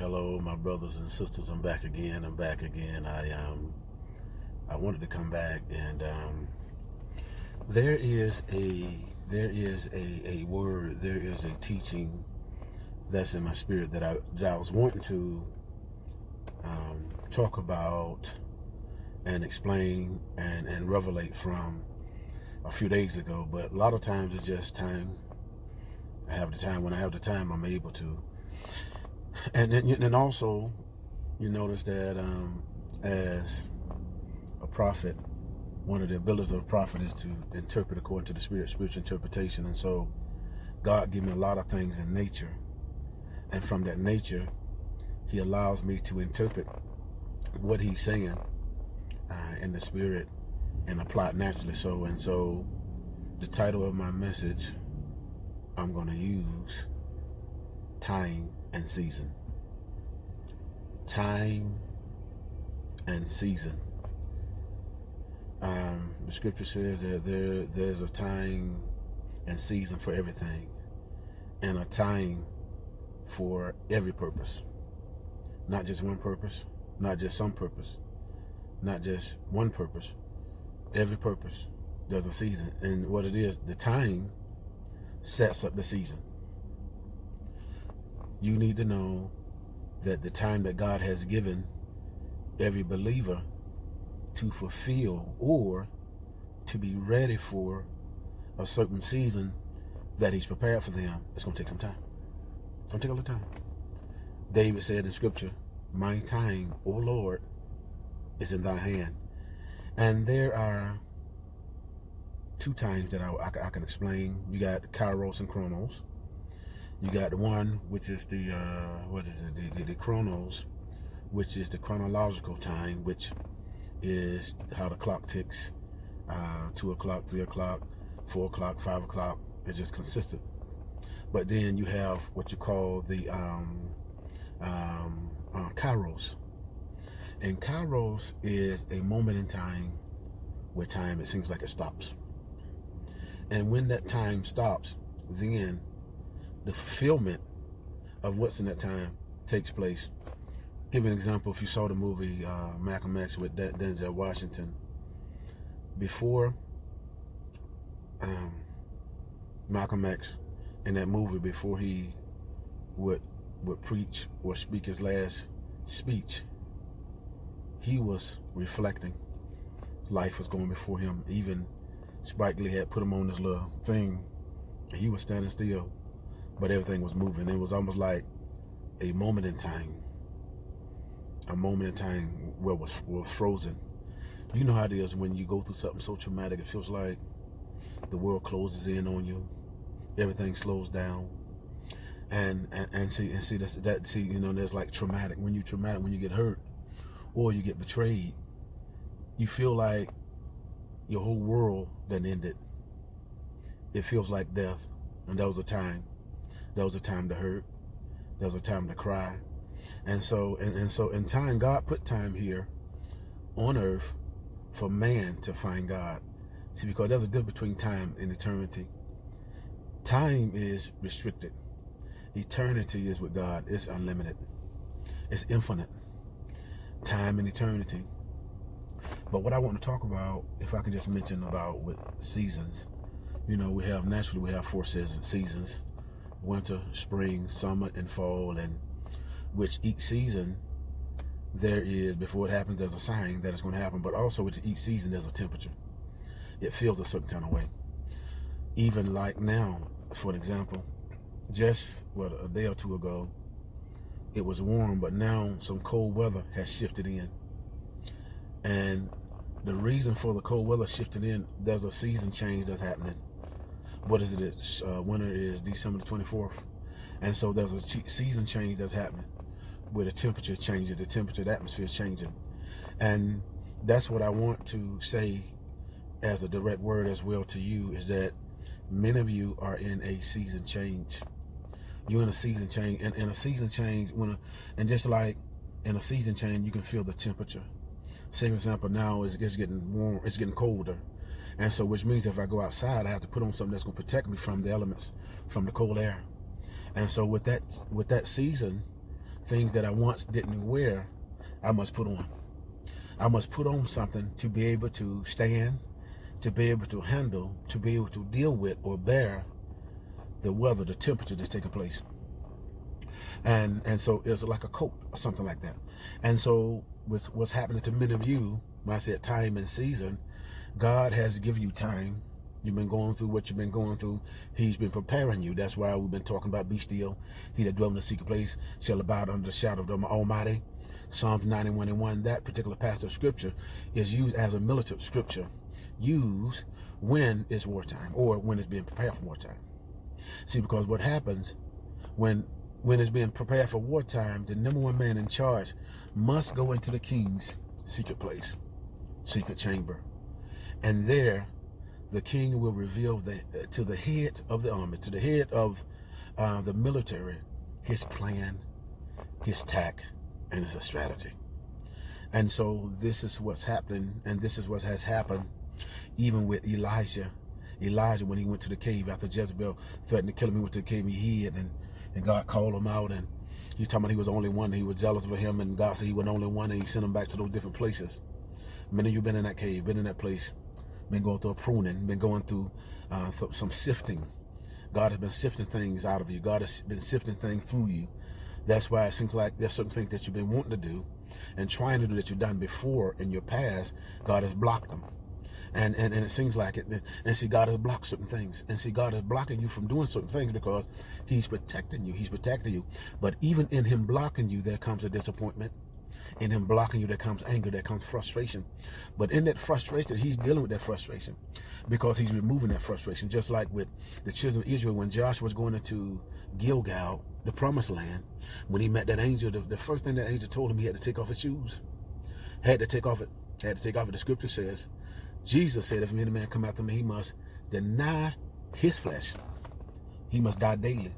Hello, my brothers and sisters. I'm back again. I wanted to come back, and there is a word, there is a teaching that's in my spirit that I was wanting to talk about and explain and revelate from a few days ago. But a lot of times it's just time. I have the time. When I have the time, I'm able to. And also, you notice that as a prophet, one of the abilities of a prophet is to interpret according to the spiritual interpretation. And so God gave me a lot of things in nature. And from that nature, he allows me to interpret what he's saying in the spirit and apply it naturally. So the title of my message, I'm going to use time and season. Time and season. The scripture says that there's a time and season for everything, and a time for every purpose. Not just one purpose, not just some purpose, not just one purpose. Every purpose, there's a season. And what it is, the time sets up the season. You need to know that the time that God has given every believer to fulfill or to be ready for a certain season that he's prepared for them, it's going to take some time. It's going to take a little time. David said in scripture, "My time, O Lord, is in thy hand." And there are two times that I can explain. You got Kairos and Chronos. You got the one which is the the Chronos, which is the chronological time, which is how the clock ticks. 2 o'clock, 3 o'clock, 4 o'clock, 5 o'clock. It's just consistent. But then you have what you call the Kairos. And Kairos is a moment in time where time, it seems like it stops. And when that time stops, then the fulfillment of what's in that time takes place. Give an example. If you saw the movie Malcolm X with Denzel Washington, before Malcolm X in that movie, before he would preach or speak his last speech, he was reflecting. Life was going before him. Even Spike Lee had put him on this little thing, and he was standing still, but everything was moving. It was almost like a moment in time. A moment in time where it was frozen. You know how it is when you go through something so traumatic, it feels like the world closes in on you. Everything slows down. And see, you know, there's like traumatic. When you get hurt or you get betrayed, you feel like your whole world then ended. It feels like death. And that was a time. That was a time to hurt. That was a time to cry. And so in time, God put time here on earth for man to find God. See, because there's a difference between time and eternity. Time is restricted. Eternity is with God. It's unlimited. It's infinite. Time and eternity. But what I want to talk about, if I could just mention about with seasons, you know, we have 4 seasons: winter, spring, summer, and fall, and which each season there is, before it happens, there's a sign that it's going to happen, but also with each season there's a temperature. It feels a certain kind of way. Even like now, for an example, just a day or two ago, it was warm, but now some cold weather has shifted in. And the reason for the cold weather shifting in, there's a season change that's happening. What is it? Winter is December the 24th. And so there's a season change that's happening where the temperature changes, the atmosphere is changing. And that's what I want to say as a direct word as well to you, is that many of you are in a season change. You're in a season change, and in a season change, and just like in a season change, you can feel the temperature. Say, for example, now it's getting warm, it's getting colder. And so, which means if I go outside, I have to put on something that's going to protect me from the elements, from the cold air. And so with that season, things that I once didn't wear, I must put on. I must put on something to be able to stand, to be able to handle, to be able to deal with or bear the weather, the temperature that's taking place. And so it's like a coat or something like that. And so with what's happening to many of you, when I said time and season, God has given you time. You've been going through what you've been going through. He's been preparing you. That's why we've been talking about be still. He that dwells in the secret place shall abide under the shadow of the Almighty. Psalms 91:1. That particular passage of scripture is used as a military scripture, used when it's wartime or when it's being prepared for wartime. See, because what happens when it's being prepared for wartime, the number one man in charge must go into the king's secret place, secret chamber. And there, the king will reveal to the head of the army, to the head of the military, his plan, his tact, and his strategy. And so this is what's happening, and this is what has happened even with Elijah. Elijah, when he went to the cave after Jezebel threatened to kill him, he went to the cave, he hid, and God called him out, and he's talking about he was the only one, he was jealous of him, and God said he was the only one, and he sent him back to those different places. Many of you been in that cave, been in that place, been going through a pruning, been going through some sifting. God has been sifting things out of you. God has been sifting things through you. That's why it seems like there's certain things that you've been wanting to do and trying to do that you've done before in your past. God has blocked them. And it seems like it. And see, God has blocked certain things. And see, God is blocking you from doing certain things because he's protecting you. He's protecting you. But even in him blocking you, there comes a disappointment. In him blocking you, there comes anger, there comes frustration. But in that frustration, he's dealing with that frustration because he's removing that frustration. Just like with the children of Israel, when Joshua was going into Gilgal, the promised land, when he met that angel, the first thing that angel told him, he had to take off his shoes. Had to take off it. The scripture says, Jesus said, if any man come after me, he must deny his flesh. He must die daily.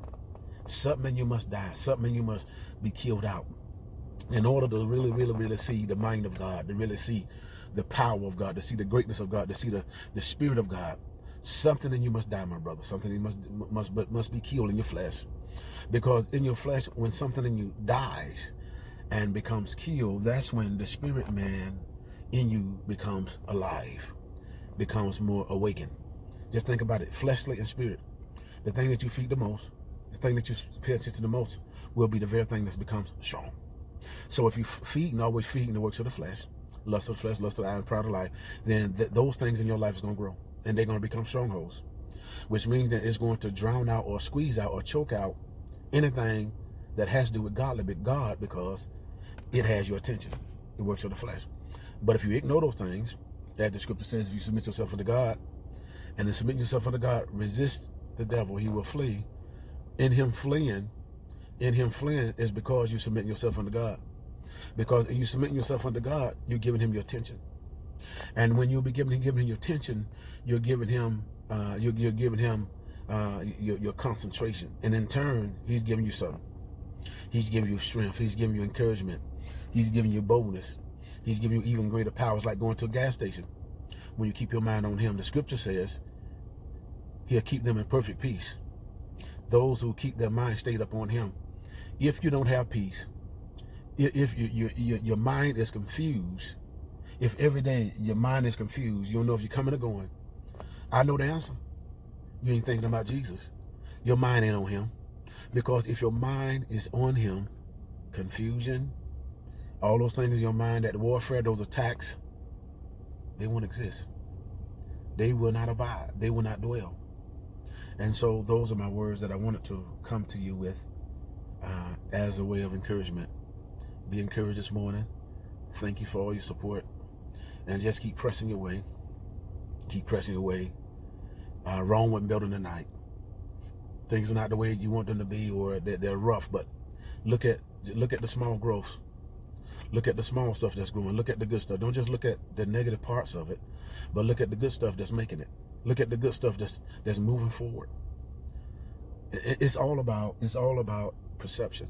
Something in you must die. Something in you must be killed out. In order to really see the mind of God, to really see the power of God, to see the greatness of God, to see the spirit of God, something in you must die, my brother. Something in you must be killed in your flesh. Because in your flesh, when something in you dies and becomes killed, that's when the spirit man in you becomes alive, becomes more awakened. Just think about it, fleshly and spirit. The thing that you feed the most, the thing that you pay attention to the most, will be the very thing that becomes strong. So if you always feeding the works of the flesh, lust of the flesh, lust of the eye, and pride of life, then those things in your life is going to grow, and they're going to become strongholds, which means that it's going to drown out or squeeze out or choke out anything that has to do with God, because it has your attention. It works of the flesh. But if you ignore those things, as the scripture says, if you submit yourself unto God, and then submit yourself unto God, resist the devil, he will flee. In him fleeing is because you submit yourself unto God. Because if you submit yourself unto God, you're giving him your attention. And when you'll be giving him your attention, you're giving him your concentration. And in turn, he's giving you something. He's giving you strength. He's giving you encouragement. He's giving you boldness. He's giving you even greater powers, like going to a gas station. When you keep your mind on him, the scripture says he'll keep them in perfect peace. Those who keep their mind stayed up on him. If you don't have peace, if your mind is confused, if every day your mind is confused, you don't know if you're coming or going, I know the answer. You ain't thinking about Jesus. Your mind ain't on him. Because if your mind is on him, confusion, all those things in your mind, that warfare, those attacks, they won't exist. They will not abide. They will not dwell. And so those are my words that I wanted to come to you with as a way of encouragement. Be encouraged this morning. Thank you for all your support. And just keep pressing your way. Keep pressing your way. Rome wasn't built in a night. Things are not the way you want them to be, or they're rough. But look at the small growth. Look at the small stuff that's growing. Look at the good stuff. Don't just look at the negative parts of it, but look at the good stuff that's making it. Look at the good stuff that's moving forward. It's all about perception.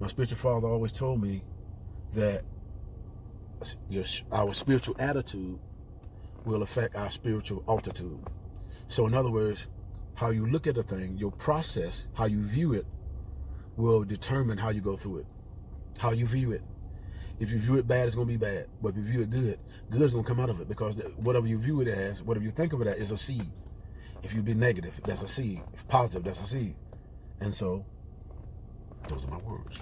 My spiritual father always told me that our spiritual attitude will affect our spiritual altitude. So in other words, how you look at a thing, your process, how you view it, will determine how you go through it, how you view it. If you view it bad, it's going to be bad. But if you view it good, good is going to come out of it, because whatever you view it as, whatever you think of it as, is a seed. If you be negative, that's a seed. If positive, that's a seed. And so, those are my words.